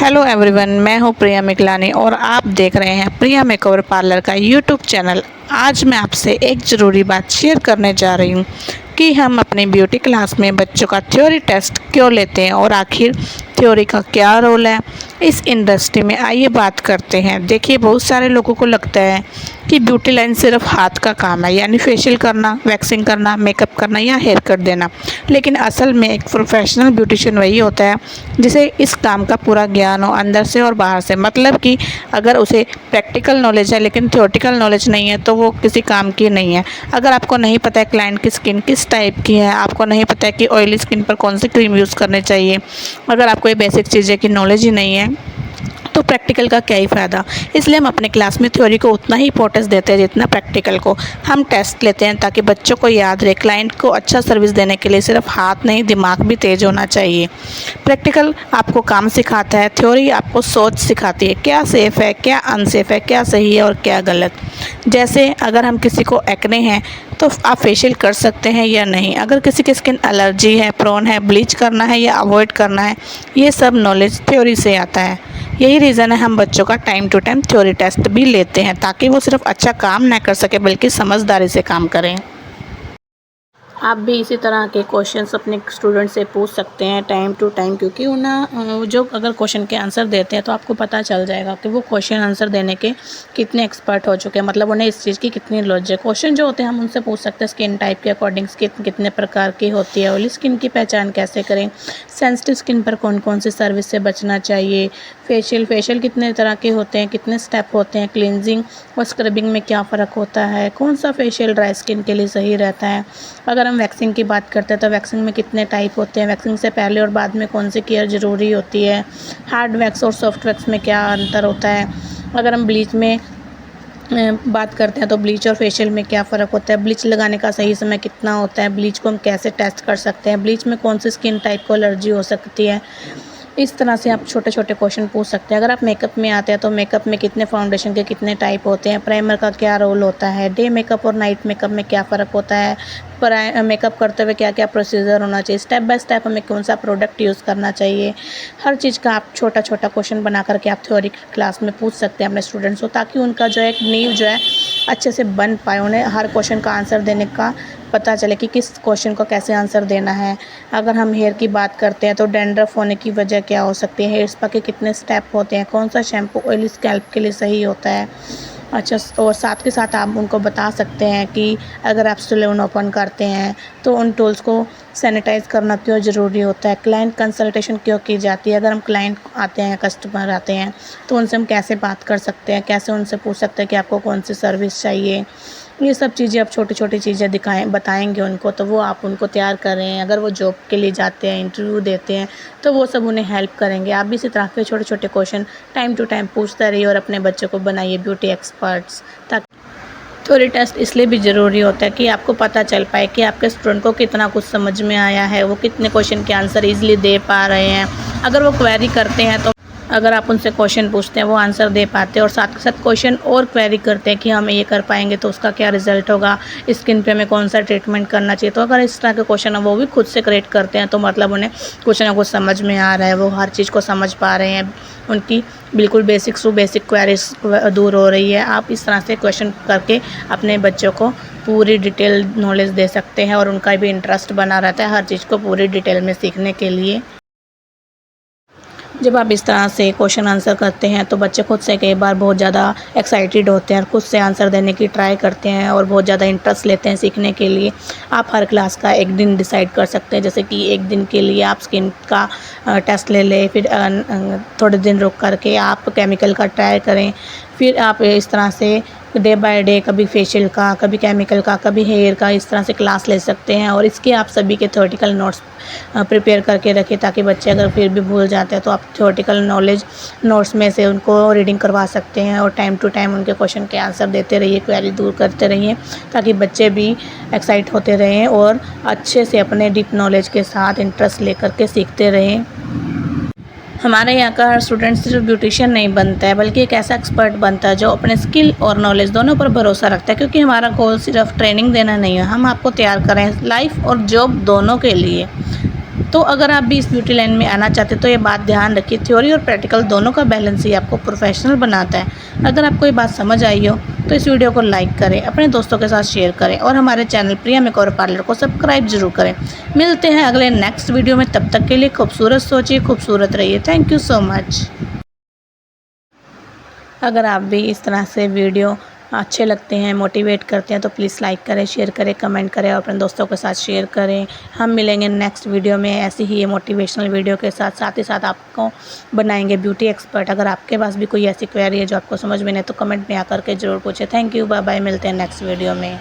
Hello everyone, मैं हूं प्रिया मिगलानी और आप देख रहे हैं प्रिया मेकओवर पार्लर का यूट्यूब चैनल। आज मैं आपसे एक ज़रूरी बात शेयर करने जा रही हूं कि हम अपनी ब्यूटी क्लास में बच्चों का थ्योरी टेस्ट क्यों लेते हैं और आखिर थ्योरी का क्या रोल है इस इंडस्ट्री में। आइए बात करते हैं। देखिए, बहुत सारे लोगों को लगता है कि ब्यूटी लाइन सिर्फ हाथ का काम है, यानी फेशियल करना, वैक्सिंग करना, मेकअप करना या हेयर कट देना। लेकिन असल में एक प्रोफेशनल ब्यूटिशियन वही होता है जिसे इस काम का पूरा ज्ञान हो, अंदर से और बाहर से। मतलब कि अगर उसे प्रैक्टिकल नॉलेज है लेकिन थ्योरेटिकल नॉलेज नहीं है तो वो किसी काम की नहीं है। अगर आपको नहीं पता है क्लाइंट की स्किन किस टाइप की है, आपको नहीं पता है कि ऑयली स्किन पर कौन सी क्रीम यूज़ करनी चाहिए, अगर आपको ये बेसिक चीज़ें की नॉलेज ही नहीं है तो प्रैक्टिकल का क्या ही फ़ायदा। इसलिए हम अपने क्लास में थ्योरी को उतना ही इंपॉर्टेंस देते हैं जितना प्रैक्टिकल को। हम टेस्ट लेते हैं ताकि बच्चों को याद रहे। क्लाइंट को अच्छा सर्विस देने के लिए सिर्फ हाथ नहीं, दिमाग भी तेज़ होना चाहिए। प्रैक्टिकल आपको काम सिखाता है, थ्योरी आपको सोच सिखाती है, क्या सेफ़ है, क्या अनसेफ है, क्या सही है और क्या गलत। जैसे अगर हम किसी को एक्ने हैं तो आप फेशियल कर सकते हैं या नहीं, अगर किसी की स्किन एलर्जी है, प्रोन है, ब्लीच करना है या अवॉइड करना है, ये सब नॉलेज थ्योरी से आता है। यही रीज़न है हम बच्चों का time to time theory test भी लेते हैं ताकि वो सिर्फ अच्छा काम ना कर सके बल्कि समझदारी से काम करें। आप भी इसी तरह के क्वेश्चंस अपने स्टूडेंट से पूछ सकते हैं टाइम टू टाइम, क्योंकि उन्हें जो अगर क्वेश्चन के आंसर देते हैं तो आपको पता चल जाएगा कि वो क्वेश्चन आंसर देने के कितने एक्सपर्ट हो चुके हैं, मतलब उन्हें इस चीज़ की कितनी नॉलेज है। क्वेश्चन जो होते हैं हम उनसे पूछ सकते हैं स्किन टाइप के अकॉर्डिंग स्किन कितने प्रकार की होती है, ऑयली स्किन की पहचान कैसे करें, सेंसिटिव स्किन पर कौन कौन सी सर्विस से बचना चाहिए, फेशियल कितने तरह के होते हैं, कितने स्टेप होते हैं, क्लिनजिंग और स्क्रबिंग में क्या फ़र्क होता है, कौन सा फेशियल ड्राई स्किन के लिए सही रहता है। अगर हम वैक्सिंग की बात करते हैं तो वैक्सिंग में कितने टाइप होते हैं, वैक्सिंग से पहले और बाद में कौन सी केयर ज़रूरी होती है, हार्ड वैक्स और सॉफ्ट वैक्स में क्या अंतर होता है। अगर हम ब्लीच में बात करते हैं तो ब्लीच और फेशियल में क्या फ़र्क होता है, ब्लीच लगाने का सही समय कितना होता है, ब्लीच को हम कैसे टेस्ट कर सकते हैं, ब्लीच में कौन सी स्किन टाइप को एलर्जी हो सकती है। इस तरह से आप छोटे छोटे क्वेश्चन पूछ सकते हैं। अगर आप मेकअप में आते हैं तो मेकअप में कितने फाउंडेशन के कितने टाइप होते हैं, प्राइमर का क्या रोल होता है, डे मेकअप और नाइट मेकअप में क्या फ़र्क होता है, मेकअप करते हुए क्या क्या प्रोसीजर होना चाहिए, स्टेप बाय स्टेप हमें कौन सा प्रोडक्ट यूज़ करना चाहिए। हर चीज़ का आप छोटा छोटा क्वेश्चन बना करके आप थ्योरी क्लास में पूछ सकते हैं अपने स्टूडेंट्स को, ताकि उनका जो है एक नींव जो है अच्छे से बन पाए, उन्हें हर क्वेश्चन का आंसर देने का पता चले कि किस क्वेश्चन को कैसे आंसर देना है। अगर हम हेयर की बात करते हैं तो डैंड्रफ होने की वजह क्या हो सकती है, हेयर स्पा के कितने स्टेप होते हैं, कौन सा शैम्पू ऑयली स्कैल्प के लिए सही होता है। अच्छा, और साथ के साथ आप उनको बता सकते हैं कि अगर आप सैलून ओपन करते हैं तो उन टूल्स को सैनिटाइज़ करना क्यों ज़रूरी होता है, क्लाइंट कंसल्टेशन क्यों की जाती है, अगर हम क्लाइंट आते हैं, कस्टमर आते हैं तो उनसे हम कैसे बात कर सकते हैं, कैसे उनसे पूछ सकते हैं कि आपको कौन सी सर्विस चाहिए। ये सब चीज़ें आप छोटी छोटी चीज़ें बताएंगे उनको तो वो आप उनको तैयार करें। अगर वो जॉब के लिए जाते हैं, इंटरव्यू देते हैं तो वो सब उन्हें हेल्प करेंगे। आप भी इसी तरह के छोटे छोटे क्वेश्चन टाइम टू टाइम पूछते रहिए और अपने बच्चों को बनाइए ब्यूटी एक्सपर्ट्स। ताकि थ्योरी टेस्ट इसलिए भी ज़रूरी होता है कि आपको पता चल पाए कि आपके स्टूडेंट को कितना कुछ समझ में आया है, वो कितने क्वेश्चन के आंसर ईजिली दे पा रहे हैं। अगर वो क्वेरी करते हैं तो अगर आप उनसे क्वेश्चन पूछते हैं वो आंसर दे पाते हैं, और साथ के साथ क्वेश्चन और क्वेरी करते हैं कि हम ये कर पाएंगे तो उसका क्या रिजल्ट होगा, स्किन पे हमें कौन सा ट्रीटमेंट करना चाहिए। तो अगर इस तरह के क्वेश्चन वो भी खुद से क्रिएट करते हैं तो मतलब उन्हें कुछ ना कुछ समझ में आ रहा है, वो हर चीज़ को समझ पा रहे हैं, उनकी बिल्कुल बेसिक टू बेसिक क्वेरीज दूर हो रही है। आप इस तरह से क्वेश्चन करके अपने बच्चों को पूरी डिटेल नॉलेज दे सकते हैं और उनका भी इंटरेस्ट बना रहता है हर चीज़ को पूरी डिटेल में सीखने के लिए। जब आप इस तरह से क्वेश्चन आंसर करते हैं तो बच्चे खुद से कई बार बहुत ज़्यादा एक्साइटेड होते हैं और खुद से आंसर देने की ट्राई करते हैं और बहुत ज़्यादा इंटरेस्ट लेते हैं सीखने के लिए। आप हर क्लास का एक दिन डिसाइड कर सकते हैं, जैसे कि एक दिन के लिए आप स्किन का टेस्ट ले लें, फिर थोड़े दिन रुक करके आप केमिकल का ट्राई करें, फिर आप इस तरह से डे बाय डे कभी फेशियल का, कभी केमिकल का, कभी हेयर का, इस तरह से क्लास ले सकते हैं। और इसके आप सभी के थ्योरेटिकल नोट्स प्रिपेयर करके रखें ताकि बच्चे अगर फिर भी भूल जाते हैं तो आप थ्योरेटिकल नॉलेज नोट्स में से उनको रीडिंग करवा सकते हैं और टाइम टू टाइम उनके क्वेश्चन के आंसर देते रहिए, क्वेरी दूर करते रहिए, ताकि बच्चे भी एक्साइट होते रहें और अच्छे से अपने डीप नॉलेज के साथ इंटरेस्ट लेकर के सीखते रहें। हमारे यहाँ का हर स्टूडेंट सिर्फ ब्यूटिशियन नहीं बनता है बल्कि एक ऐसा एक्सपर्ट बनता है जो अपने स्किल और नॉलेज दोनों पर भरोसा रखता है, क्योंकि हमारा गोल सिर्फ ट्रेनिंग देना नहीं है, हम आपको तैयार करें लाइफ और जॉब दोनों के लिए। तो अगर आप भी इस ब्यूटी लाइन में आना चाहते तो ये बात ध्यान रखिए, थ्योरी और प्रैक्टिकल दोनों का बैलेंस ही आपको प्रोफेशनल बनाता है। अगर आपको ये बात समझ आई हो तो इस वीडियो को लाइक करें, अपने दोस्तों के साथ शेयर करें और हमारे चैनल प्रिया मेकओवर पार्लर को सब्सक्राइब जरूर करें। मिलते हैं अगले नेक्स्ट वीडियो में, तब तक के लिए खूबसूरत सोचिए, खूबसूरत रहिए। Thank you so much. अगर आप भी इस तरह से वीडियो अच्छे लगते हैं, मोटिवेट करते हैं तो प्लीज़ लाइक करें, शेयर करें, कमेंट करें और अपने दोस्तों के साथ शेयर करें। हम मिलेंगे नेक्स्ट वीडियो में ऐसी ही ये मोटिवेशनल वीडियो के साथ। साथ ही साथ आपको बनाएंगे ब्यूटी एक्सपर्ट। अगर आपके पास भी कोई ऐसी क्वेरी है जो आपको समझ में नहीं तो कमेंट में आकर के ज़रूर पूछें। थैंक यू, बाय बाय, मिलते हैं नेक्स्ट वीडियो में।